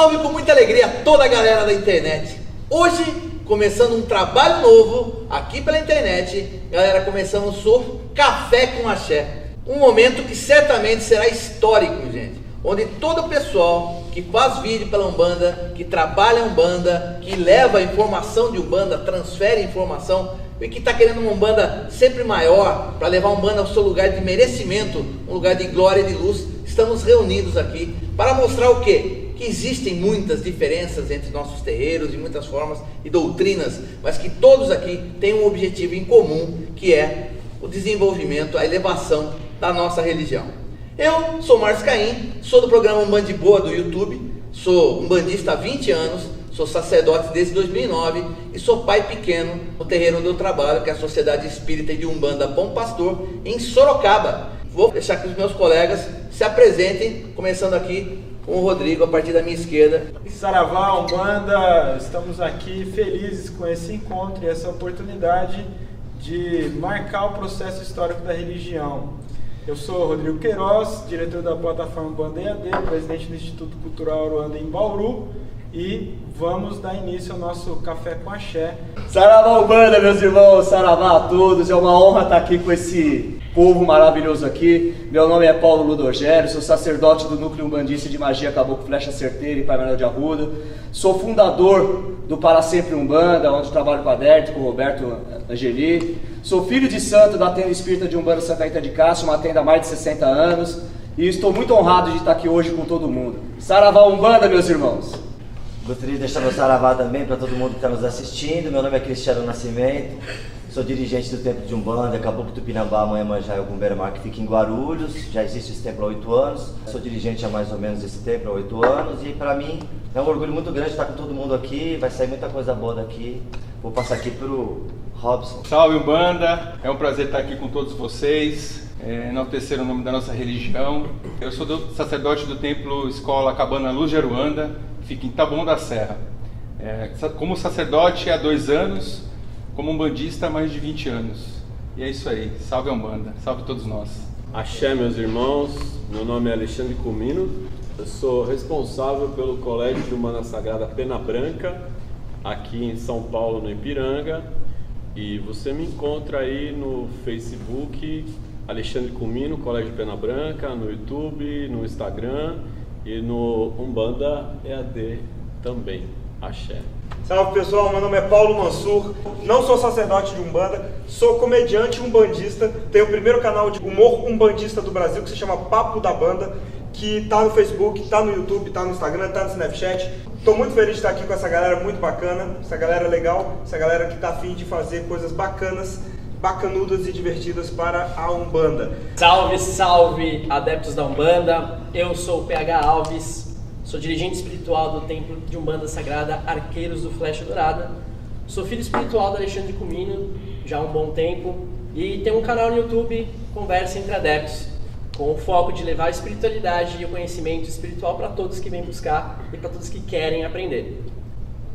salve com muita alegria a toda a galera da internet. Hoje, começando um trabalho novo aqui pela internet. Galera, começamos o Café com Axé. Um momento que certamente será histórico, gente. Onde todo o pessoal que faz vídeo pela Umbanda, que trabalha a Umbanda, que leva a informação de Umbanda, transfere informação, e que está querendo uma Umbanda sempre maior, para levar a Umbanda ao seu lugar de merecimento, um lugar de glória e de luz, estamos reunidos aqui para mostrar o quê? Que existem muitas diferenças entre nossos terreiros, de muitas formas e doutrinas, mas que todos aqui têm um objetivo em comum, que é o desenvolvimento, a elevação da nossa religião. Eu sou Márcio Caim, sou do programa Umbanda Boa do YouTube, sou umbandista há 20 anos, sou sacerdote desde 2009 e sou pai pequeno no terreiro onde eu trabalho, que é a Sociedade Espírita de Umbanda Bom Pastor, em Sorocaba. Vou deixar que os meus colegas se apresentem, começando aqui com o Rodrigo, a partir da minha esquerda. Saravá, Umbanda, estamos aqui felizes com esse encontro e essa oportunidade de marcar o processo histórico da religião. Eu sou Rodrigo Queiroz, diretor da plataforma Umbanda EAD, presidente do Instituto Cultural Aruanda em Bauru, e vamos dar início ao nosso Café com Axé. Saravá Umbanda, meus irmãos, saravá a todos, é uma honra estar aqui com esse povo maravilhoso aqui. Meu nome é Paulo Ludogério, sou sacerdote do Núcleo Umbandista de Magia Caboclo Flecha Certeira em Pai Manuel de Arruda. Sou fundador do Para Sempre Umbanda, onde trabalho com a Derte, com o Roberto Angeli. Sou filho de santo da Tenda Espírita de Umbanda Santa Rita de Cássia, uma tenda há mais de 60 anos. E estou muito honrado de estar aqui hoje com todo mundo. Saravá Umbanda, meus irmãos! Gostaria de deixar meu saravá também para todo mundo que está nos assistindo. Meu nome é Cristiano Nascimento, sou dirigente do Templo de Umbanda, Caboclo Tupinambá, Manhã-Manjá e Ogumbermá, que fica em Guarulhos. Já existe esse templo há 8 anos. Sou dirigente há mais ou menos desse templo há 8 anos. E para mim é um orgulho muito grande estar com todo mundo aqui. Vai sair muita coisa boa daqui. Vou passar aqui para o Robson. Salve Umbanda, é um prazer estar aqui com todos vocês. Enaltecer o nome da nossa religião. Eu sou sacerdote do Templo Escola Cabana Luz de Aruanda, que fica em Taboão da Serra. Como sacerdote há 2 anos, como umbandista há mais de 20 anos. E é isso aí, salve a Umbanda, salve todos nós. Axé, meus irmãos, meu nome é Alexandre Comino, eu sou responsável pelo Colégio de Umbanda Sagrada Pena Branca, aqui em São Paulo, no Ipiranga. E você me encontra aí no Facebook, Alexandre Comino, Colégio Pena Branca, no YouTube, no Instagram e no Umbanda EAD também, Axé. Salve pessoal, meu nome é Paulo Mansur, não sou sacerdote de Umbanda, sou comediante umbandista, tenho o primeiro canal de humor umbandista do Brasil que se chama Papo da Banda, que tá no Facebook, tá no YouTube, tá no Instagram, tá no Snapchat. Tô muito feliz de estar aqui com essa galera muito bacana, essa galera legal, essa galera que tá afim de fazer coisas bacanas, bacanudas e divertidas para a Umbanda. Salve, salve, adeptos da Umbanda, eu sou o PH Alves, sou dirigente espiritual do Templo de Umbanda Sagrada Arqueiros do Flecha Dourada, sou filho espiritual do Alexandre Comino já há um bom tempo e tenho um canal no YouTube, Conversa Entre Adeptos, com o foco de levar a espiritualidade e o conhecimento espiritual para todos que vêm buscar e para todos que querem aprender.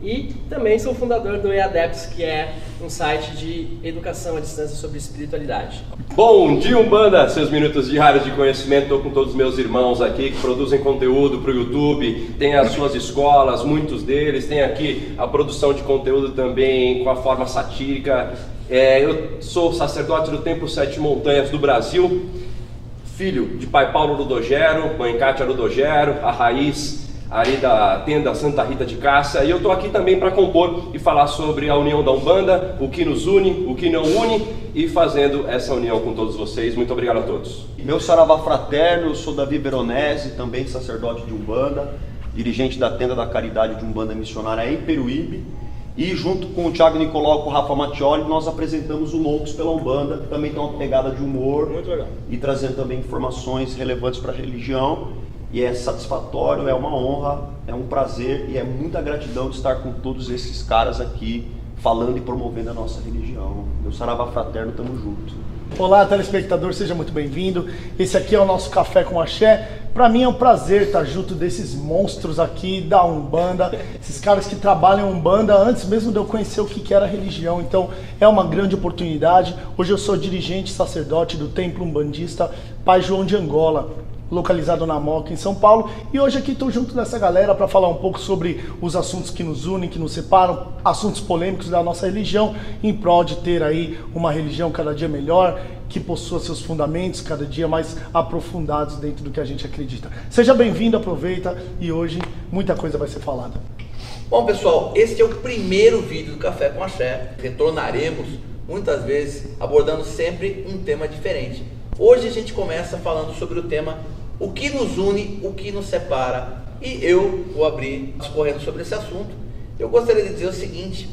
E também sou fundador do EADEPS, que é um site de educação à distância sobre espiritualidade. Bom dia, Umbanda! Seus minutos diários de conhecimento. Estou com todos os meus irmãos aqui que produzem conteúdo para o YouTube, tem as suas escolas, muitos deles, tem aqui a produção de conteúdo também com a forma satírica. Eu sou sacerdote do Templo Sete Montanhas do Brasil, filho de pai Paulo Ludogério, mãe Cátia Ludogério, a raiz ali da tenda Santa Rita de Cássia, e eu estou aqui também para compor e falar sobre a união da Umbanda, o que nos une, o que não une, e fazendo essa união com todos vocês. Muito obrigado a todos. Meu saravá fraterno, eu sou Davi Veronese, também sacerdote de Umbanda, dirigente da Tenda da Caridade de Umbanda Missionária em Peruíbe, e junto com o Thiago Nicolau e com o Rafa Mattioli, nós apresentamos o Loucos pela Umbanda, que também tem uma pegada de humor. Muito legal. E trazendo também informações relevantes para a religião. E é satisfatório, é uma honra, é um prazer e é muita gratidão de estar com todos esses caras aqui falando e promovendo a nossa religião. Meu saravá fraterno, tamo junto. Olá, telespectador, seja muito bem-vindo. Esse aqui é o nosso Café com Axé. Para mim é um prazer estar junto desses monstros aqui da Umbanda, esses caras que trabalham Umbanda antes mesmo de eu conhecer o que era religião. Então é uma grande oportunidade. Hoje eu sou dirigente sacerdote do Templo Umbandista Pai João de Angola. localizado na Moca, em São Paulo. E hoje aqui estou junto dessa galera para falar um pouco sobre os assuntos que nos unem, que nos separam, assuntos polêmicos da nossa religião, em prol de ter aí uma religião cada dia melhor, que possua seus fundamentos cada dia mais aprofundados dentro do que a gente acredita. Seja bem-vindo, aproveita, e hoje muita coisa vai ser falada. Bom, pessoal, esse é o primeiro vídeo do Café com Axé. Retornaremos muitas vezes abordando sempre um tema diferente. Hoje a gente começa falando sobre o tema o que nos une, o que nos separa, e eu vou abrir discorrendo sobre esse assunto. Eu gostaria de dizer o seguinte: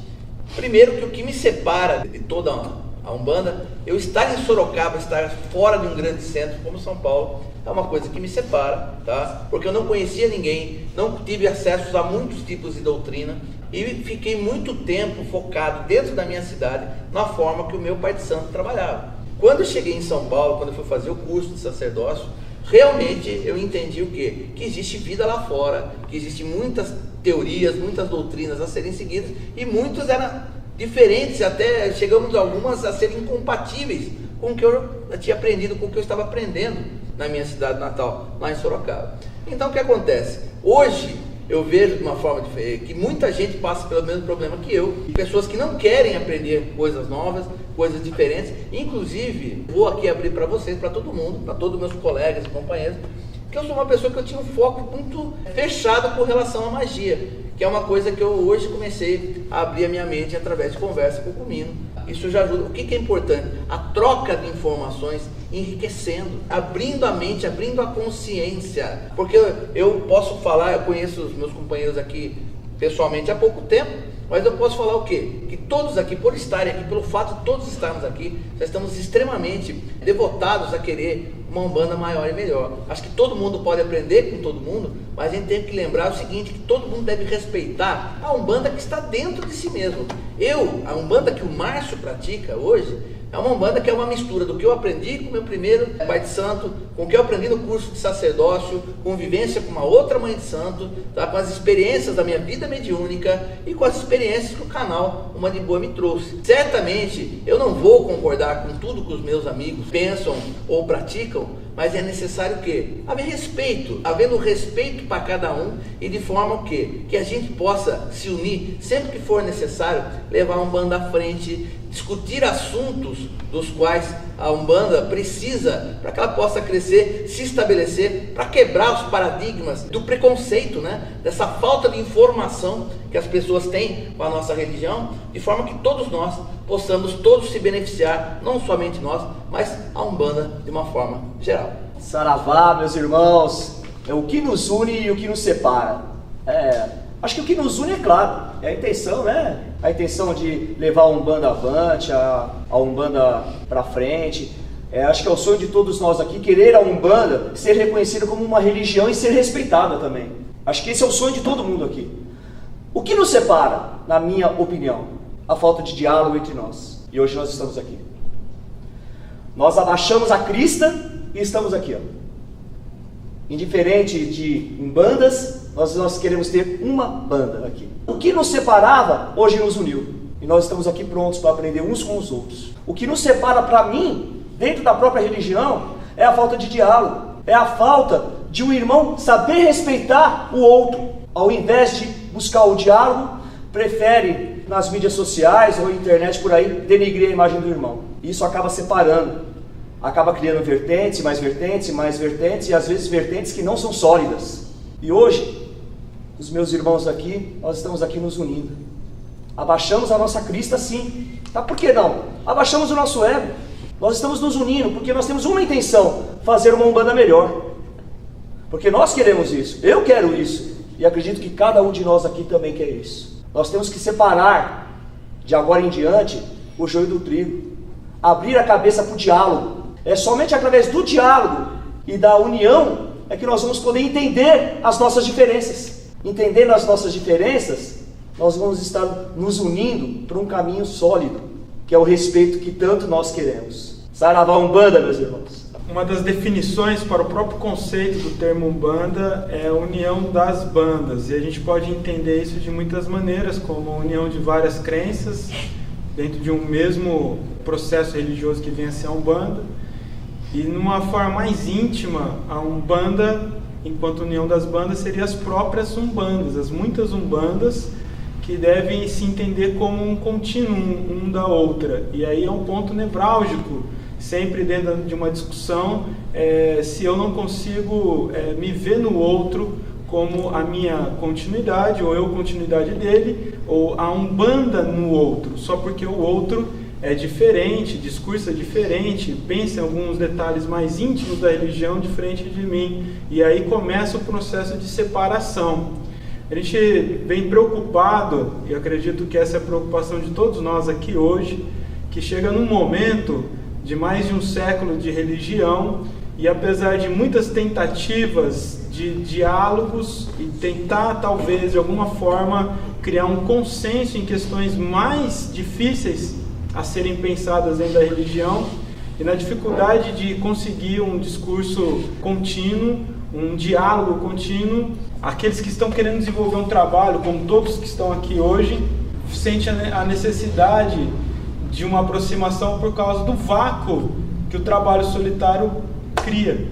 primeiro, que o que me separa de toda a Umbanda, eu estar em Sorocaba, estar fora de um grande centro como São Paulo, é uma coisa que me separa, tá? Porque eu não conhecia ninguém, não tive acesso a muitos tipos de doutrina e fiquei muito tempo focado dentro da minha cidade na forma que o meu pai de santo trabalhava. Quando eu cheguei em São Paulo, quando eu fui fazer o curso de sacerdócio, realmente eu entendi o quê? Que existe vida lá fora, que existem muitas teorias, muitas doutrinas a serem seguidas, e muitas eram diferentes, até chegamos algumas a serem incompatíveis com o que eu tinha aprendido, com o que eu estava aprendendo na minha cidade natal, lá em Sorocaba. Então o que acontece? Hoje eu vejo de uma forma diferente que muita gente passa pelo mesmo problema que eu, pessoas que não querem aprender coisas novas, coisas diferentes. Inclusive, vou aqui abrir para vocês, para todo mundo, para todos os meus colegas e companheiros, que eu sou uma pessoa que eu tinha um foco muito fechado com relação à magia, que é uma coisa que eu hoje comecei a abrir a minha mente através de conversa com o Comino. Isso já ajuda. O que é importante? A troca de informações, enriquecendo, abrindo a mente, abrindo a consciência. Porque eu posso falar, eu conheço os meus companheiros aqui pessoalmente há pouco tempo, mas eu posso falar o quê? Que todos aqui, por estarem aqui, pelo fato de todos estarmos aqui, já estamos extremamente devotados a querer uma Umbanda maior e melhor. Acho que todo mundo pode aprender com todo mundo, mas a gente tem que lembrar o seguinte, que todo mundo deve respeitar a Umbanda que está dentro de si mesmo. A Umbanda que o Márcio pratica hoje, é uma Umbanda que é uma mistura do que eu aprendi com o meu primeiro pai de santo, com o que eu aprendi no curso de sacerdócio, convivência com uma outra mãe de santo, tá? Com as experiências da minha vida mediúnica e com as experiências que o canal Uma de Boa me trouxe. Certamente eu não vou concordar com tudo que os meus amigos pensam ou praticam, mas é necessário que haver respeito, havendo respeito para cada um, e de forma que a gente possa se unir sempre que for necessário, levar a Umbanda à frente, discutir assuntos dos quais a Umbanda precisa para que ela possa crescer, se estabelecer, para quebrar os paradigmas do preconceito, né? Dessa falta de informação que as pessoas têm com a nossa religião, de forma que todos nós possamos todos se beneficiar, não somente nós, mas a Umbanda de uma forma geral. Saravá, meus irmãos, é o que nos une e o que nos separa. Acho que o que nos une é claro, é a intenção, né? A intenção de levar a Umbanda avante, a Umbanda para frente. Acho que é o sonho de todos nós aqui, querer a Umbanda ser reconhecida como uma religião e ser respeitada também. Acho que esse é o sonho de todo mundo aqui. O que nos separa, na minha opinião? A falta de diálogo entre nós. E hoje nós estamos aqui. Nós abaixamos a crista e estamos aqui, ó. Indiferente de umbandas, nós queremos ter uma banda aqui. O que nos separava, hoje nos uniu. E nós estamos aqui prontos para aprender uns com os outros. O que nos separa para mim, dentro da própria religião, é a falta de diálogo. É a falta de um irmão saber respeitar o outro. Ao invés de buscar o diálogo, prefere nas mídias sociais ou internet por aí denegrir a imagem do irmão. Isso acaba separando. Acaba criando vertentes, mais vertentes, mais vertentes, e às vezes vertentes que não são sólidas. E hoje, os meus irmãos aqui, nós estamos aqui nos unindo. Abaixamos a nossa crista, sim. Tá? Por que não? Abaixamos o nosso ego. Nós estamos nos unindo, porque nós temos uma intenção, fazer uma Umbanda melhor. Porque nós queremos isso, eu quero isso, e acredito que cada um de nós aqui também quer isso. Nós temos que separar, de agora em diante, o joio do trigo. Abrir a cabeça para o diálogo. É somente através do diálogo e da união é que nós vamos poder entender as nossas diferenças. Entendendo as nossas diferenças, nós vamos estar nos unindo para um caminho sólido, que é o respeito que tanto nós queremos. Saravá Umbanda, meus irmãos. Uma das definições para o próprio conceito do termo Umbanda é a união das bandas. E a gente pode entender isso de muitas maneiras, como a união de várias crenças dentro de um mesmo processo religioso que vem a ser a Umbanda. E numa forma mais íntima, a Umbanda, enquanto união das bandas, seria as próprias umbandas, as muitas umbandas que devem se entender como um contínuo um da outra. E aí é um ponto nevrálgico, sempre dentro de uma discussão, se eu não consigo me ver no outro como a minha continuidade, ou eu continuidade dele, ou a Umbanda no outro, só porque o outro é diferente, discurso é diferente, pensa em alguns detalhes mais íntimos da religião diferente de mim, e aí começa o processo de separação. A gente vem preocupado, e acredito que essa é a preocupação de todos nós aqui hoje, que chega num momento de mais de um século de religião, e apesar de muitas tentativas de diálogos e tentar talvez de alguma forma criar um consenso em questões mais difíceis a serem pensadas dentro da religião, e na dificuldade de conseguir um discurso contínuo, um diálogo contínuo, aqueles que estão querendo desenvolver um trabalho, como todos que estão aqui hoje, sentem a necessidade de uma aproximação por causa do vácuo que o trabalho solitário cria.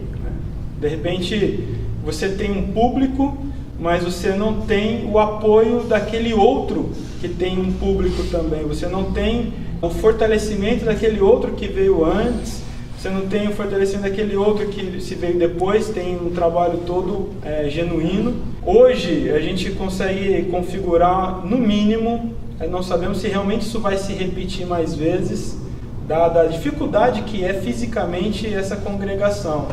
De repente, você tem um público, mas você não tem o apoio daquele outro que tem um público também. Você não tem o fortalecimento daquele outro que veio antes, você não tem o fortalecimento daquele outro que se veio depois, tem um trabalho todo genuíno. Hoje a gente consegue configurar, no mínimo, não sabemos se realmente isso vai se repetir mais vezes, dada a dificuldade que é fisicamente essa congregação,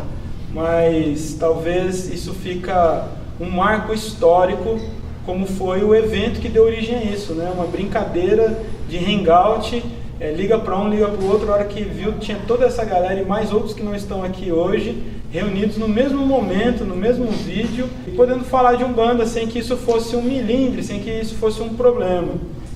mas talvez isso fica um marco histórico, como foi o evento que deu origem a isso, né? Uma brincadeira de hangout, liga para um, liga para o outro, a hora que viu tinha toda essa galera e mais outros que não estão aqui hoje, reunidos no mesmo momento, no mesmo vídeo, e podendo falar de Umbanda sem que isso fosse um milindre, sem que isso fosse um problema.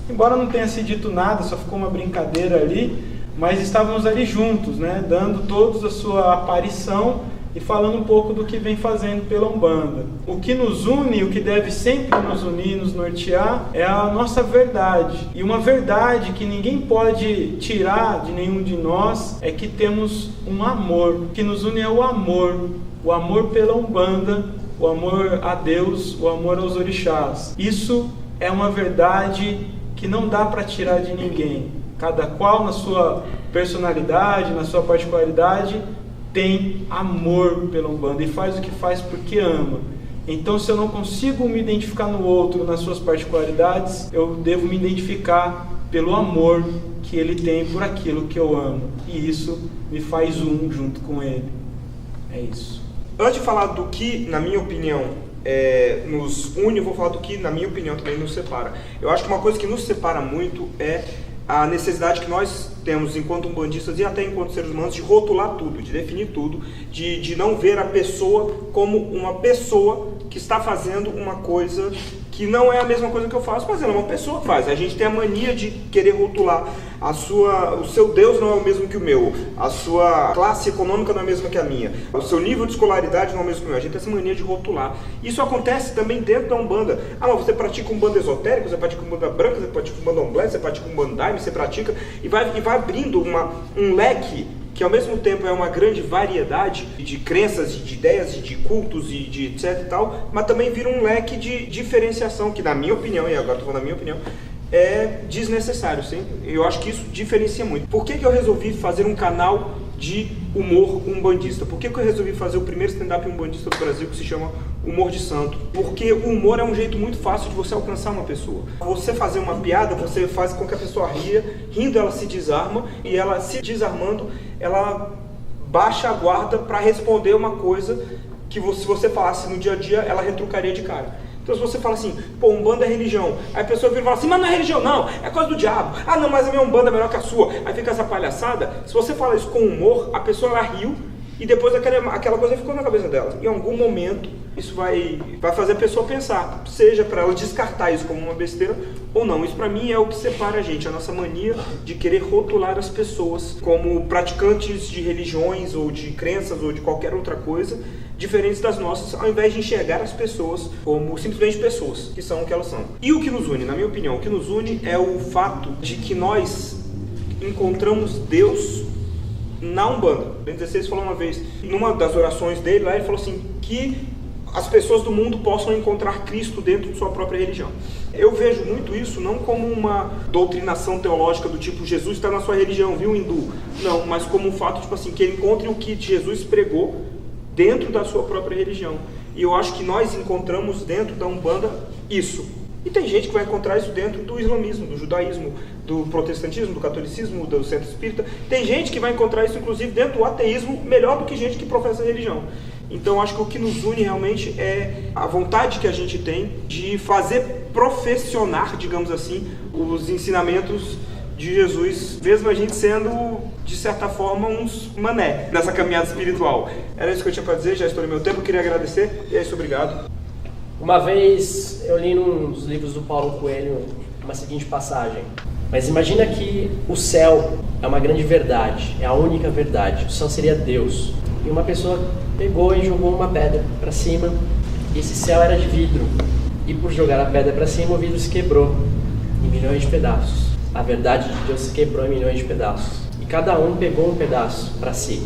Embora não tenha se dito nada, só ficou uma brincadeira ali, mas estávamos ali juntos, né? Dando todos a sua aparição e falando um pouco do que vem fazendo pela Umbanda. O que nos une, o que deve sempre nos unir, nos nortear, é a nossa verdade. E uma verdade que ninguém pode tirar de nenhum de nós é que temos um amor. O que nos une é o amor pela Umbanda, o amor a Deus, o amor aos orixás. Isso é uma verdade que não dá para tirar de ninguém. Cada qual na sua personalidade, na sua particularidade, tem amor pela Umbanda e faz o que faz porque ama. Então, se eu não consigo me identificar no outro, nas suas particularidades, eu devo me identificar pelo amor que ele tem por aquilo que eu amo. E isso me faz um junto com ele. É isso. Antes de falar do que, na minha opinião, nos une, eu vou falar do que, na minha opinião, também nos separa. Eu acho que uma coisa que nos separa muito é a necessidade que nós temos enquanto umbandistas e até enquanto seres humanos de rotular tudo, de definir tudo, de não ver a pessoa como uma pessoa que está fazendo uma coisa que não é a mesma coisa que eu faço, mas ela é uma pessoa que faz. A gente tem a mania de querer rotular o seu Deus não é o mesmo que o meu, a sua classe econômica não é a mesma que a minha, o seu nível de escolaridade não é o mesmo que o meu. A gente tem essa mania de rotular. Isso acontece também dentro da Umbanda. Ah, mas você pratica Umbanda esotérico, você pratica Umbanda branca, você pratica Umbanda Omblé, você pratica Umbandaime, você pratica e vai abrindo um leque que ao mesmo tempo é uma grande variedade de crenças, de ideias, de cultos e de etc e tal, mas também vira um leque de diferenciação que, na minha opinião, e agora estou falando na minha opinião, é desnecessário, sim. Eu acho que isso diferencia muito. Por que eu resolvi fazer um canal de humor umbandista? Por que eu resolvi fazer o primeiro stand-up umbandista do Brasil, que se chama Humor de Santo? Porque o humor é um jeito muito fácil de você alcançar uma pessoa. Você fazer uma piada, você faz com que a pessoa ria, rindo ela se desarma, e ela se desarmando, ela baixa a guarda para responder uma coisa que se você falasse no dia a dia, ela retrucaria de cara. Então se você fala assim, pô, Umbanda é religião, aí a pessoa vira e fala assim, mas não é religião não, é coisa do diabo, ah não, mas a minha Umbanda é melhor que a sua, aí fica essa palhaçada. Se você fala isso com humor, a pessoa ela riu e depois aquela coisa ficou na cabeça dela. Em algum momento isso vai fazer a pessoa pensar, seja para ela descartar isso como uma besteira ou não. Isso para mim é o que separa a gente, a nossa mania de querer rotular as pessoas como praticantes de religiões ou de crenças ou de qualquer outra coisa diferentes das nossas, ao invés de enxergar as pessoas como simplesmente pessoas, que são o que elas são. E o que nos une, na minha opinião, o que nos une é o fato de que nós encontramos Deus na Umbanda. Bento XVI falou uma vez, numa das orações dele lá, ele falou assim, que as pessoas do mundo possam encontrar Cristo dentro de sua própria religião. Eu vejo muito isso não como uma doutrinação teológica do tipo Jesus está na sua religião, viu, hindu? Não, mas como um fato, tipo assim, que ele encontre o que Jesus pregou dentro da sua própria religião. E eu acho que nós encontramos dentro da Umbanda isso. E tem gente que vai encontrar isso dentro do islamismo, do judaísmo, do protestantismo, do catolicismo, do centro espírita. Tem gente que vai encontrar isso, inclusive, dentro do ateísmo, melhor do que gente que professa a religião. Então, acho que o que nos une realmente é a vontade que a gente tem de fazer professionar, digamos assim, os ensinamentos de Jesus, mesmo a gente sendo, de certa forma, uns mané nessa caminhada espiritual. Era isso que eu tinha para dizer, já estourei meu tempo, eu queria agradecer, e é isso, obrigado. Uma vez eu li num dos livros do Paulo Coelho uma seguinte passagem: mas imagina que o céu é uma grande verdade, é a única verdade, o céu seria Deus. E uma pessoa pegou e jogou uma pedra para cima, e esse céu era de vidro. E por jogar a pedra para cima, o vidro se quebrou em milhões de pedaços. A verdade de Deus se quebrou em milhões de pedaços. E cada um pegou um pedaço para si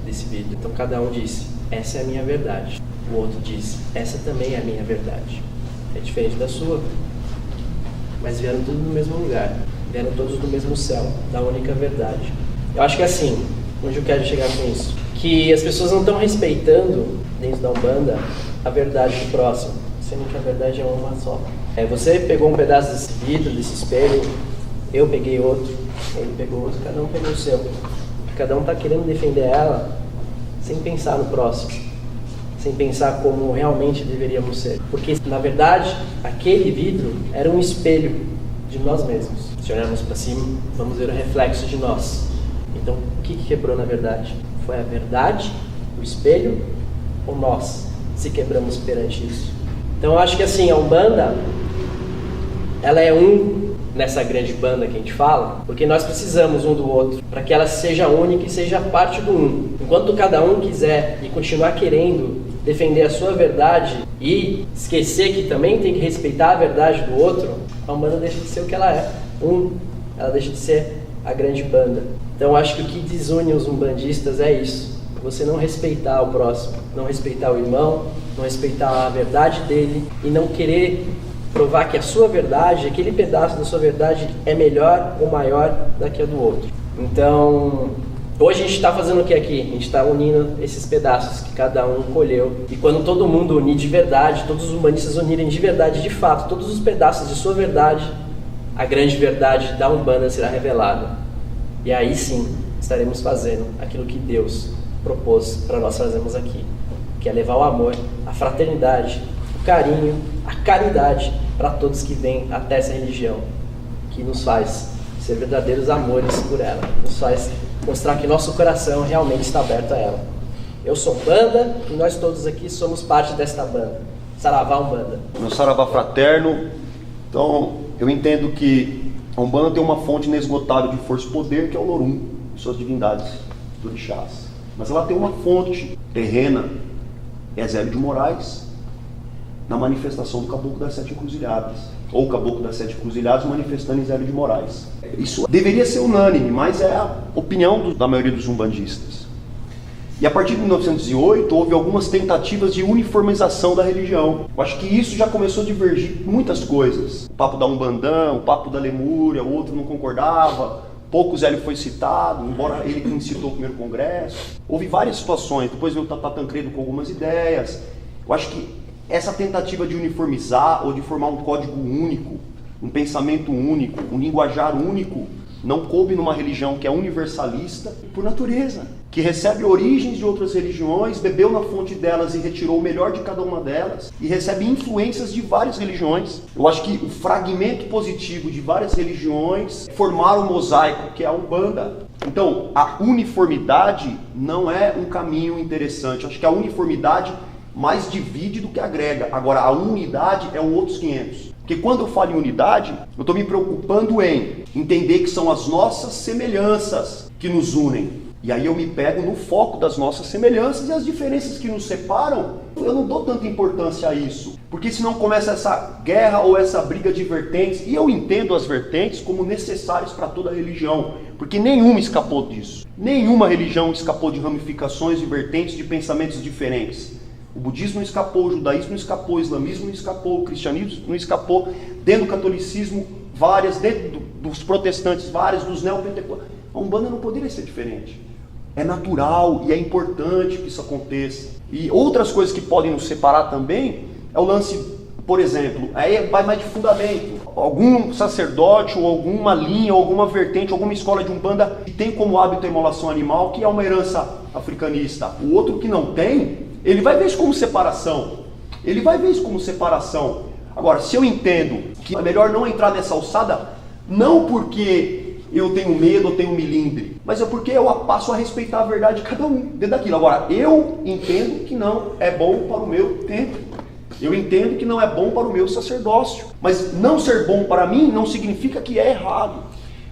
desse vidro. Então cada um disse, essa é a minha verdade. O outro disse, essa também é a minha verdade. É diferente da sua, mas vieram todos no mesmo lugar. Vieram todos do mesmo céu, da única verdade. Eu acho que assim, onde eu quero chegar com isso? Que as pessoas não estão respeitando, dentro da Umbanda, a verdade do próximo, sendo que a verdade é uma só. Você pegou um pedaço desse vidro, desse espelho, eu peguei outro, ele pegou outro, cada um pegou o seu. Cada um está querendo defender ela sem pensar no próximo, sem pensar como realmente deveríamos ser. Porque, na verdade, aquele vidro era um espelho de nós mesmos. Se olharmos para cima, vamos ver o reflexo de nós. Então, o que quebrou na verdade? Foi a verdade, o espelho, ou nós se quebramos perante isso? Então eu acho que assim, a Umbanda, ela é nessa grande banda que a gente fala, porque nós precisamos um do outro, para que ela seja única e seja parte do um. Enquanto cada um quiser e continuar querendo defender a sua verdade e esquecer que também tem que respeitar a verdade do outro, a Umbanda deixa de ser o que ela é, ela deixa de ser a grande banda. Então acho que o que desune os umbandistas é isso: você não respeitar o próximo, não respeitar o irmão, não respeitar a verdade dele e não querer provar que a sua verdade, aquele pedaço da sua verdade é melhor ou maior do que a do outro. Então, hoje a gente está fazendo o que aqui? A gente está unindo esses pedaços que cada um colheu. E quando todo mundo unir de verdade, todos os umbandistas unirem de verdade, de fato, todos os pedaços de sua verdade, a grande verdade da Umbanda será revelada. E aí sim, estaremos fazendo aquilo que Deus propôs para nós fazermos aqui, que é levar o amor, a fraternidade, o carinho, a caridade para todos que vêm até essa religião, que nos faz ser verdadeiros amores por ela, nos faz mostrar que nosso coração realmente está aberto a ela. Eu sou Umbanda e nós todos aqui somos parte desta banda, Saravá Umbanda. Meu Saravá fraterno. Então, eu entendo que a Umbanda tem uma fonte inesgotável de força e poder, que é o Lorum, suas divindades, os orixás. Mas ela tem uma fonte terrena, é Zélio de Moraes, na manifestação do Caboclo das Sete Encruzilhadas, ou Caboclo das Sete Encruzilhadas manifestando em Zélio de Moraes. Isso deveria ser unânime, mas é a opinião da maioria dos umbandistas. E a partir de 1908 houve algumas tentativas de uniformização da religião. Eu acho que isso já começou a divergir muitas coisas. O papo da Umbandã, o papo da Lemúria, o outro não concordava. Pouco Zélio foi citado, embora ele que incitou o primeiro congresso. Houve várias situações, depois veio o Tata Tancredo com algumas ideias. Eu acho que essa tentativa de uniformizar ou de formar um código único, um pensamento único, um linguajar único, não coube numa religião que é universalista por natureza, que recebe origens de outras religiões, bebeu na fonte delas e retirou o melhor de cada uma delas, e recebe influências de várias religiões. Eu acho que o fragmento positivo de várias religiões formaram o mosaico que é a Umbanda. Então, a uniformidade não é um caminho interessante. Eu acho que a uniformidade mais divide do que agrega. Agora, a unidade é um outros 500. Porque quando eu falo em unidade, eu estou me preocupando em entender que são as nossas semelhanças que nos unem. E aí eu me pego no foco das nossas semelhanças e as diferenças que nos separam, eu não dou tanta importância a isso. Porque senão começa essa guerra ou essa briga de vertentes. E eu entendo as vertentes como necessárias para toda religião. Porque nenhuma escapou disso. Nenhuma religião escapou de ramificações e vertentes de pensamentos diferentes. O budismo não escapou, o judaísmo não escapou, o islamismo não escapou, o cristianismo não escapou. Dentro do catolicismo, várias. Dentro dos protestantes, várias. Dos neopentecostais. A Umbanda não poderia ser diferente. É natural e é importante que isso aconteça. E outras coisas que podem nos separar também é o lance, por exemplo, aí vai mais de fundamento. Algum sacerdote ou alguma linha, ou alguma vertente, alguma escola de Umbanda que tem como hábito a imolação animal, que é uma herança africanista. O outro que não tem, ele vai ver isso como separação. Ele vai ver isso como separação. Agora, se eu entendo que é melhor não entrar nessa alçada, não porque eu tenho medo, eu tenho milindre, mas é porque eu passo a respeitar a verdade de cada um dentro daquilo. Agora, eu entendo que não é bom para o meu tempo. Eu entendo que não é bom para o meu sacerdócio. Mas não ser bom para mim não significa que é errado.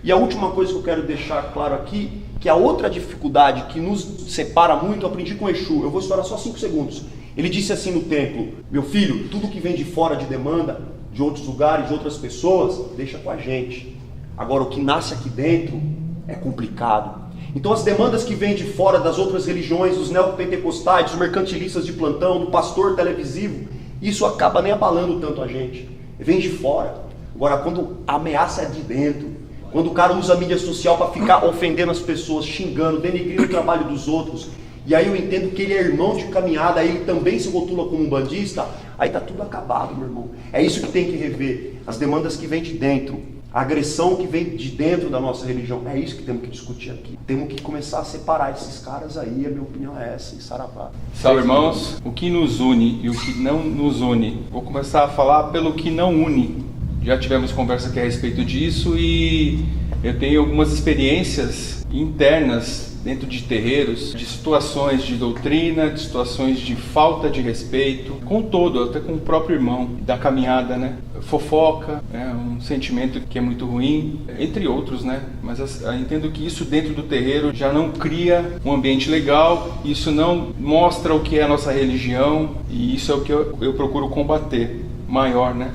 E a última coisa que eu quero deixar claro aqui, que a outra dificuldade que nos separa muito, eu aprendi com Exu, eu vou estourar só 5 segundos. Ele disse assim no templo: meu filho, tudo que vem de fora de demanda, de outros lugares, de outras pessoas, deixa com a gente. Agora, o que nasce aqui dentro é complicado. Então, as demandas que vêm de fora das outras religiões, dos neopentecostais, dos mercantilistas de plantão, do pastor televisivo, isso acaba nem abalando tanto a gente. Vem de fora. Agora, quando a ameaça é de dentro, quando o cara usa a mídia social para ficar ofendendo as pessoas, xingando, denegrindo o trabalho dos outros, e aí eu entendo que ele é irmão de caminhada, aí ele também se rotula como um bandista, aí tá tudo acabado, meu irmão. É isso que tem que rever. As demandas que vêm de dentro. A agressão que vem de dentro da nossa religião, é isso que temos que discutir aqui. Temos que começar a separar esses caras aí, a minha opinião é essa, e saravá. Salve, irmãos. O que nos une e o que não nos une. Vou começar a falar pelo que não une. Já tivemos conversa aqui a respeito disso e eu tenho algumas experiências internas dentro de terreiros, de situações de doutrina, de situações de falta de respeito, com todo, até com o próprio irmão, da caminhada, né? Fofoca, um sentimento que é muito ruim, entre outros, né? Mas eu entendo que isso dentro do terreiro já não cria um ambiente legal, isso não mostra o que é a nossa religião, e isso é o que eu procuro combater, maior, né?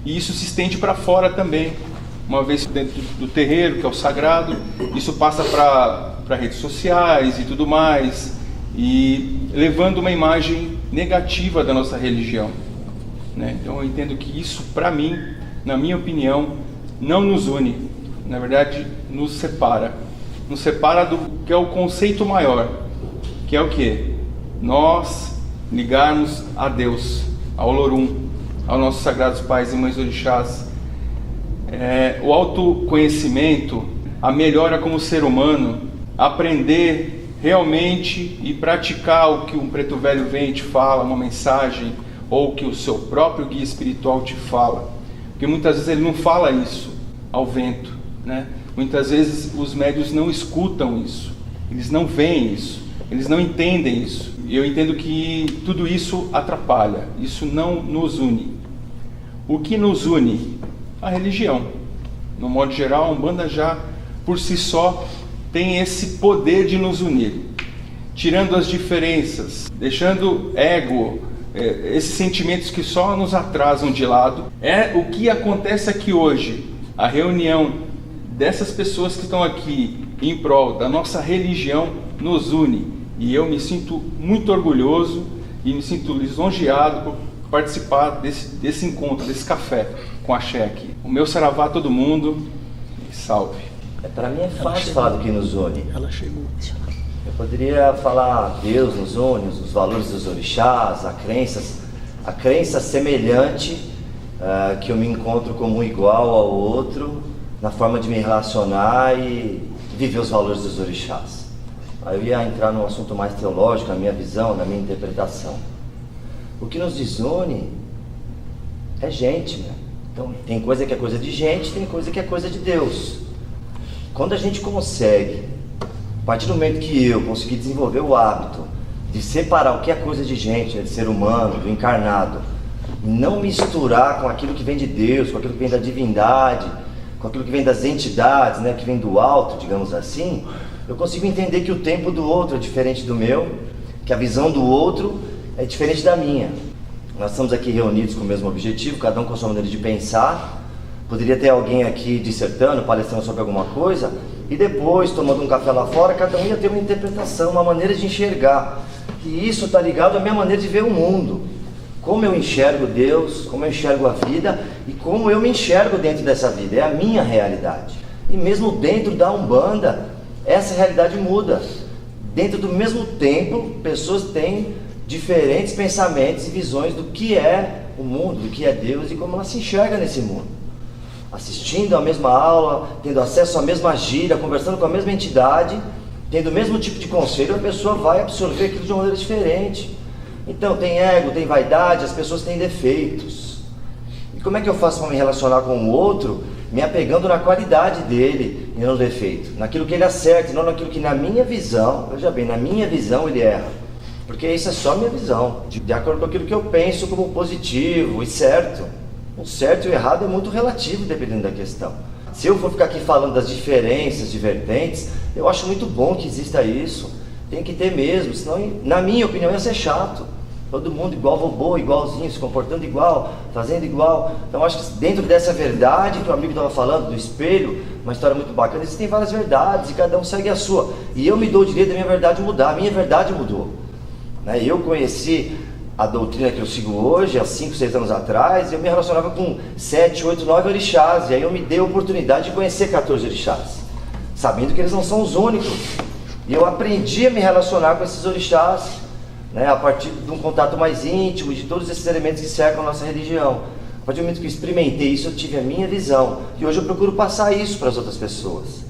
E isso se estende para fora também. Uma vez dentro do terreiro, que é o sagrado, isso passa para redes sociais e tudo mais, e levando uma imagem negativa da nossa religião, né? Então eu entendo que isso, para mim, na minha opinião, não nos une, na verdade nos separa do que é o conceito maior, que é o quê? Nós ligarmos a Deus, ao Olorum, aos nossos sagrados pais e mães orixás. O autoconhecimento, a melhora como ser humano, aprender realmente e praticar o que um preto velho vem e te fala, uma mensagem, ou que o seu próprio guia espiritual te fala, porque muitas vezes ele não fala isso ao vento, né? Muitas vezes os médiuns não escutam isso, eles não veem isso, eles não entendem isso. E eu entendo que tudo isso atrapalha, isso não nos une. O que nos une? A religião. No modo geral, a Umbanda já por si só tem esse poder de nos unir, tirando as diferenças, deixando ego, esses sentimentos que só nos atrasam de lado. É o que acontece aqui hoje, a reunião dessas pessoas que estão aqui em prol da nossa religião nos une, e eu me sinto muito orgulhoso e me sinto lisonjeado por participar desse encontro, desse café com a Xé aqui. O meu saravá a todo mundo, e salve. Para mim é fácil falar do que nos une. Ela chegou. Eu poderia falar Deus nos une, os valores dos orixás, a crença semelhante, que eu me encontro como igual ao outro, na forma de me relacionar e viver os valores dos orixás. Aí eu ia entrar num assunto mais teológico, na minha visão, na minha interpretação. O que nos desune é gente, né? Então, tem coisa que é coisa de gente, tem coisa que é coisa de Deus. Quando a gente consegue, a partir do momento que eu consegui desenvolver o hábito de separar o que é coisa de gente, de ser humano, do encarnado, não misturar com aquilo que vem de Deus, com aquilo que vem da divindade, com aquilo que vem das entidades, né, que vem do alto, digamos assim, eu consigo entender que o tempo do outro é diferente do meu, que a visão do outro é diferente da minha. Nós estamos aqui reunidos com o mesmo objetivo, cada um com a sua maneira de pensar. Poderia ter alguém aqui dissertando, palestrando sobre alguma coisa, e depois, tomando um café lá fora, cada um ia ter uma interpretação, uma maneira de enxergar. E isso está ligado à minha maneira de ver o mundo. Como eu enxergo Deus, como eu enxergo a vida e como eu me enxergo dentro dessa vida. É a minha realidade. E mesmo dentro da Umbanda, essa realidade muda. Dentro do mesmo templo, pessoas têm diferentes pensamentos e visões do que é o mundo, do que é Deus e como ela se enxerga nesse mundo. Assistindo a mesma aula, tendo acesso à mesma gíria, conversando com a mesma entidade, tendo o mesmo tipo de conselho, a pessoa vai absorver aquilo de uma maneira diferente. Então tem ego, tem vaidade, as pessoas têm defeitos. E como é que eu faço para me relacionar com o outro, me apegando na qualidade dele e não no defeito? Naquilo que ele acerta, não naquilo que na minha visão, veja bem, na minha visão ele erra. Porque isso é só minha visão, de acordo com aquilo que eu penso como positivo e certo. O certo e o errado é muito relativo dependendo da questão. Se eu for ficar aqui falando das diferenças, de vertentes, eu acho muito bom que exista isso. Tem que ter mesmo, senão, na minha opinião, ia ser chato. Todo mundo igual robô, igualzinho, se comportando igual, fazendo igual. Então acho que dentro dessa verdade que o amigo estava falando, do espelho, uma história muito bacana, existem várias verdades e cada um segue a sua. E eu me dou o direito da minha verdade mudar, a minha verdade mudou. Eu conheci a doutrina que eu sigo hoje, há 5, 6 anos atrás, eu me relacionava com 7, 8, 9 orixás, e aí eu me dei a oportunidade de conhecer 14 orixás, sabendo que eles não são os únicos. E eu aprendi a me relacionar com esses orixás, a partir de um contato mais íntimo, de todos esses elementos que cercam a nossa religião. A partir do momento que eu experimentei isso, eu tive a minha visão, e hoje eu procuro passar isso para as outras pessoas.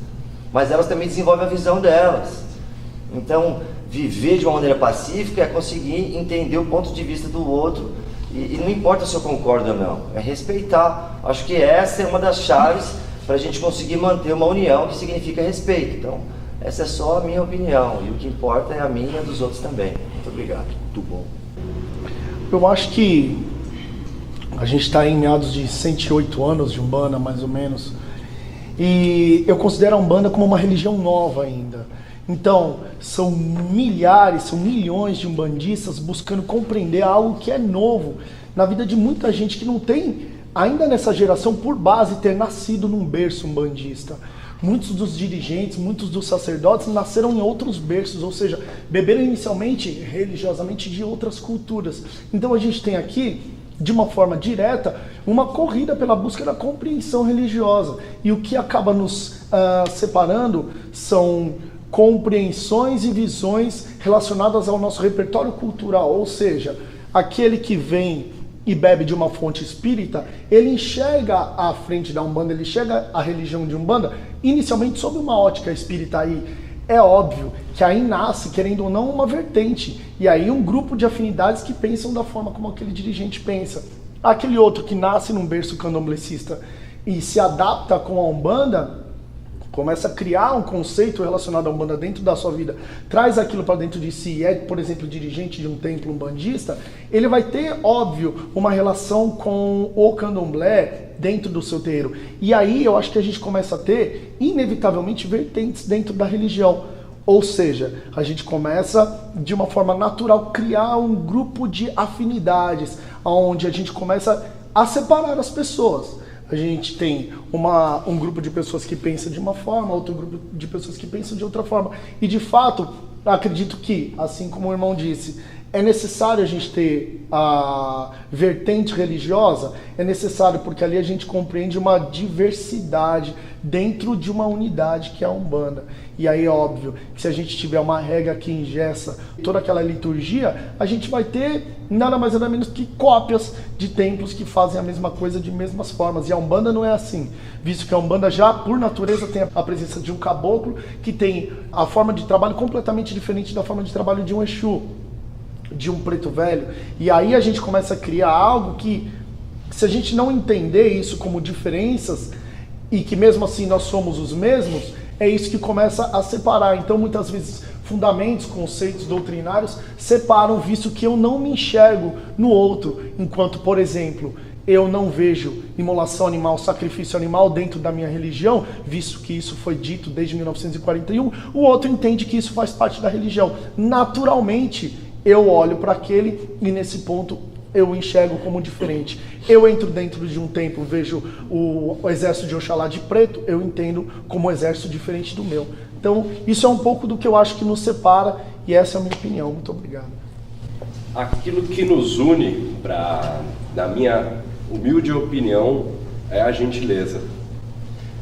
Mas elas também desenvolvem a visão delas. Então, viver de uma maneira pacífica é conseguir entender o ponto de vista do outro e não importa se eu concordo ou não, é respeitar. Acho que essa é uma das chaves para a gente conseguir manter uma união que significa respeito. Então, essa é só a minha opinião e o que importa é a minha e a dos outros também. Muito obrigado. Muito bom. Eu acho que a gente está em meados de 108 anos de Umbanda, mais ou menos, e eu considero a Umbanda como uma religião nova ainda. Então, são milhares, são milhões de umbandistas buscando compreender algo que é novo na vida de muita gente que não tem, ainda nessa geração, por base, ter nascido num berço umbandista. Muitos dos dirigentes, muitos dos sacerdotes nasceram em outros berços, ou seja, beberam inicialmente, religiosamente, de outras culturas. Então a gente tem aqui, de uma forma direta, uma corrida pela busca da compreensão religiosa. E o que acaba nos separando são compreensões e visões relacionadas ao nosso repertório cultural, ou seja, aquele que vem e bebe de uma fonte espírita, ele enxerga à frente da Umbanda, ele enxerga a religião de Umbanda inicialmente sob uma ótica espírita. Aí é óbvio que aí nasce, querendo ou não, uma vertente, e aí um grupo de afinidades que pensam da forma como aquele dirigente pensa. Aquele outro que nasce num berço candomblessista e se adapta com a Umbanda, começa a criar um conceito relacionado à Umbanda dentro da sua vida, traz aquilo para dentro de si, é, por exemplo, dirigente de um templo umbandista, ele vai ter, óbvio, uma relação com o candomblé dentro do seu terreiro. E aí eu acho que a gente começa a ter, inevitavelmente, vertentes dentro da religião. Ou seja, a gente começa, de uma forma natural, criar um grupo de afinidades, onde a gente começa a separar as pessoas. A gente tem um grupo de pessoas que pensa de uma forma, outro grupo de pessoas que pensam de outra forma. E, de fato, acredito que, assim como o irmão disse, é necessário a gente ter a vertente religiosa, é necessário porque ali a gente compreende uma diversidade dentro de uma unidade que é a Umbanda. E aí é óbvio que se a gente tiver uma regra que engessa toda aquela liturgia, a gente vai ter nada mais nada menos que cópias de templos que fazem a mesma coisa de mesmas formas. E a Umbanda não é assim, visto que a Umbanda já, por natureza, tem a presença de um caboclo que tem a forma de trabalho completamente diferente da forma de trabalho de um Exu, de um preto velho. E aí a gente começa a criar algo que, se a gente não entender isso como diferenças, e que mesmo assim nós somos os mesmos, é isso que começa a separar. Então muitas vezes fundamentos, conceitos doutrinários separam, visto que eu não me enxergo no outro, enquanto, por exemplo, eu não vejo imolação animal, sacrifício animal dentro da minha religião, visto que isso foi dito desde 1941, o outro entende que isso faz parte da religião. Naturalmente, eu olho para aquele e nesse ponto eu enxergo como diferente. Eu entro dentro de um templo, vejo o exército de Oxalá de preto, eu entendo como um exército diferente do meu. Então, isso é um pouco do que eu acho que nos separa e essa é a minha opinião. Muito obrigado. Aquilo que nos une, na minha humilde opinião, é a gentileza.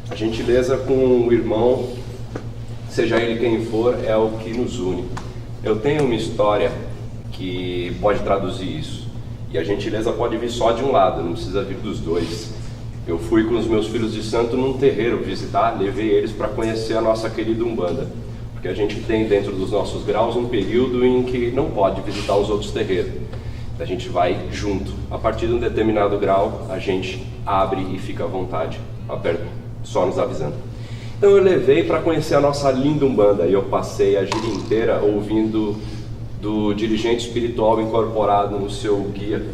A gentileza com o irmão, seja ele quem for, é o que nos une. Eu tenho uma história que pode traduzir isso. E a gentileza pode vir só de um lado, não precisa vir dos dois. Eu fui com os meus filhos de santo num terreiro visitar, levei eles para conhecer a nossa querida Umbanda. Porque a gente tem dentro dos nossos graus um período em que não pode visitar os outros terreiros. A gente vai junto. A partir de um determinado grau, a gente abre e fica à vontade, aberto, só nos avisando. Então eu levei para conhecer a nossa linda Umbanda e eu passei a gira inteira ouvindo do dirigente espiritual incorporado no seu guia.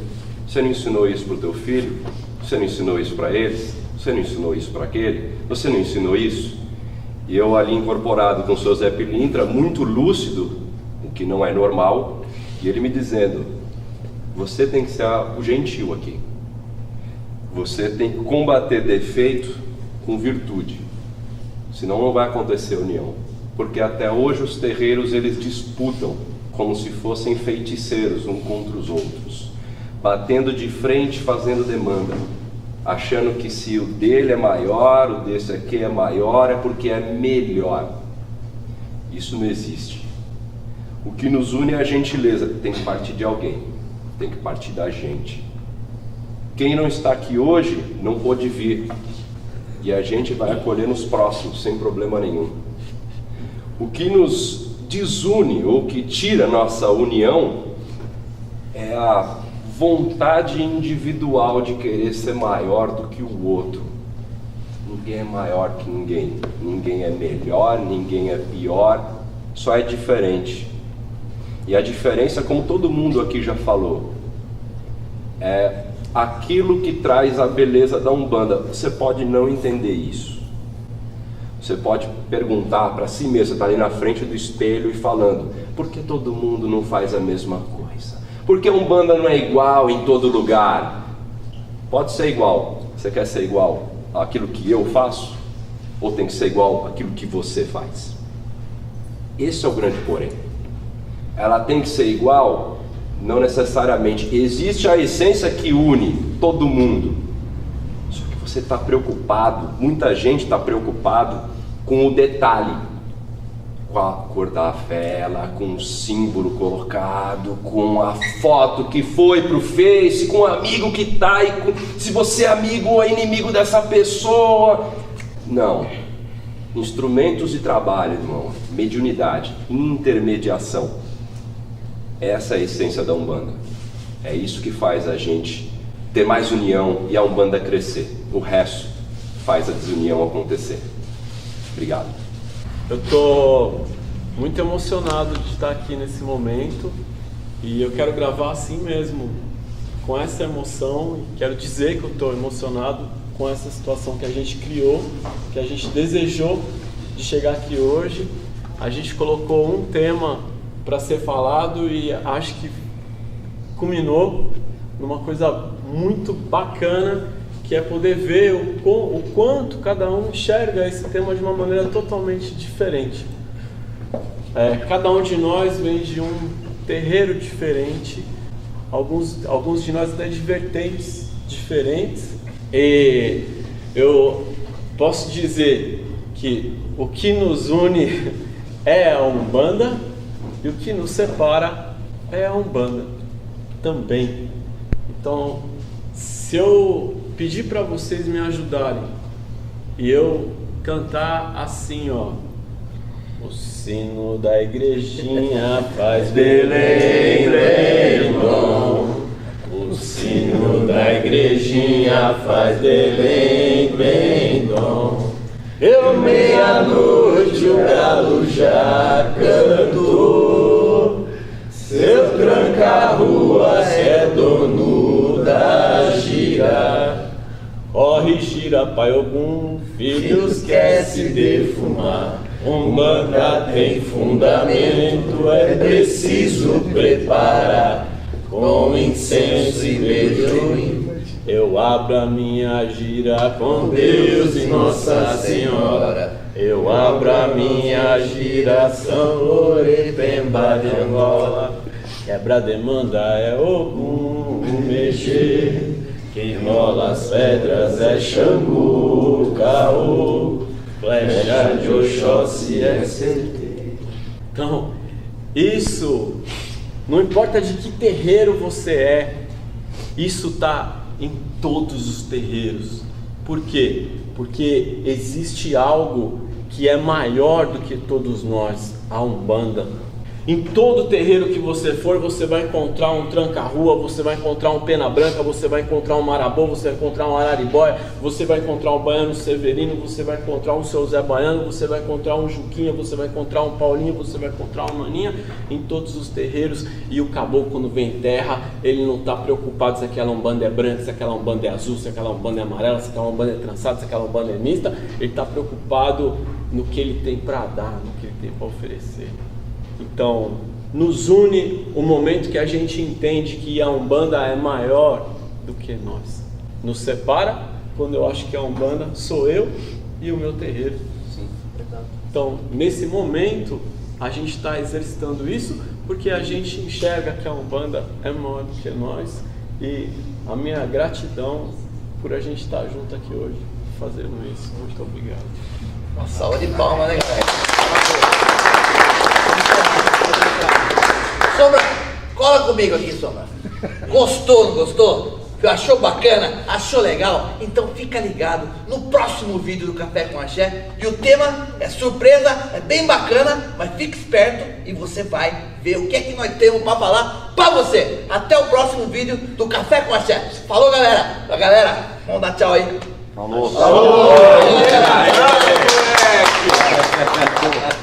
Você não ensinou isso para o teu filho? Você não ensinou isso para eles? Você não ensinou isso para aquele? Você não ensinou isso? E eu ali incorporado com o seu Zé Pilintra, muito lúcido, o que não é normal, e ele me dizendo: você tem que ser o gentil aqui. Você tem que combater defeito com virtude. Senão não vai acontecer união. Porque até hoje os terreiros eles disputam como se fossem feiticeiros um contra os outros, batendo de frente, fazendo demanda, achando que se o dele é maior, o desse aqui é maior, é porque é melhor. Isso não existe. O que nos une é a gentileza. Tem que partir de alguém, tem que partir da gente. Quem não está aqui hoje não pôde vir, e a gente vai acolher nos próximos sem problema nenhum. O que nos desune ou que tira nossa união é a vontade individual de querer ser maior do que o outro. Ninguém é maior que ninguém, ninguém é melhor, ninguém é pior, só é diferente. E a diferença, como todo mundo aqui já falou, é aquilo que traz a beleza da Umbanda. Você pode não entender isso. Você pode perguntar para si mesmo, você está ali na frente do espelho e falando: por que todo mundo não faz a mesma coisa? Por que a Umbanda não é igual em todo lugar? Pode ser igual. Você quer ser igual àquilo que eu faço? Ou tem que ser igual àquilo que você faz? Esse é o grande porém. Ela tem que ser igual? Não necessariamente. Existe a essência que une todo mundo. Só que você está preocupado, muita gente está preocupado com o detalhe, com a cor da vela, com o símbolo colocado, com a foto que foi pro Face, com o amigo que tá, e se você é amigo ou inimigo dessa pessoa. Não. Instrumentos de trabalho, irmão, mediunidade, intermediação. Essa é a essência da Umbanda. É isso que faz a gente ter mais união e a Umbanda crescer. O resto faz a desunião acontecer. Obrigado. Eu tô muito emocionado de estar aqui nesse momento e eu quero gravar assim mesmo, com essa emoção, e quero dizer que eu tô emocionado com essa situação que a gente criou, que a gente desejou de chegar aqui hoje. A gente colocou um tema para ser falado e acho que culminou numa coisa muito bacana, que é poder ver o quanto cada um enxerga esse tema de uma maneira totalmente diferente. Cada um de nós vem de um terreiro diferente, alguns de nós até de vertentes diferentes, e eu posso dizer que o que nos une é a Umbanda e o que nos separa é a Umbanda também. Então, se eu pedir para vocês me ajudarem e eu cantar assim, ó: o sino da igrejinha faz Belém, Belém, bom. O sino da igrejinha faz Belém, Belém, dom. Eu meia-noite o galo já cantou. Seu tranca-rua é dono da gira. Papai Ogum, filho, esquece de fumar. Umbanda tem fundamento, é preciso preparar. Com incenso e beijo, eu abro a minha gira com Deus e Nossa Senhora. Eu abro a minha gira, São Lorepemba de Angola. Quebra-demanda é Ogum, mexer. Quem rola as pedras é Xangô, Caô. Flecha de Oxóssi é certeiro. Então, isso, não importa de que terreiro você é, isso está em todos os terreiros. Por quê? Porque existe algo que é maior do que todos nós, a Umbanda. Em todo terreiro que você for, você vai encontrar um tranca-rua, você vai encontrar um pena branca, você vai encontrar um marabô, você vai encontrar um araribóia, você vai encontrar um baiano severino, você vai encontrar um seu Zé Baiano, você vai encontrar um Juquinha, você vai encontrar um Paulinho, você vai encontrar uma Maninha, em todos os terreiros. E o caboclo, quando vem em terra, ele não está preocupado se aquela Umbanda é branca, se aquela Umbanda é azul, se aquela Umbanda é amarela, se aquela Umbanda é trançada, se aquela Umbanda é mista. Ele está preocupado no que ele tem para dar, no que ele tem para oferecer. Então, nos une o momento que a gente entende que a Umbanda é maior do que nós. Nos separa quando eu acho que a Umbanda sou eu e o meu terreiro. Sim, verdade. Então, nesse momento, a gente está exercitando isso porque a gente enxerga que a Umbanda é maior do que nós. E a minha gratidão por a gente estar junto aqui hoje, fazendo isso. Muito obrigado. Uma salva de palmas, né, galera? Sombra, cola comigo aqui, Sombra. Gostou, não gostou? Achou bacana? Achou legal? Então fica ligado no próximo vídeo do Café com Axé. E o tema é surpresa, é bem bacana, mas fique esperto e você vai ver o que é que nós temos para falar para você. Até o próximo vídeo do Café com Axé. Falou, galera! Galera, vamos dar tchau aí. Falou. Falou. Falou. Falou.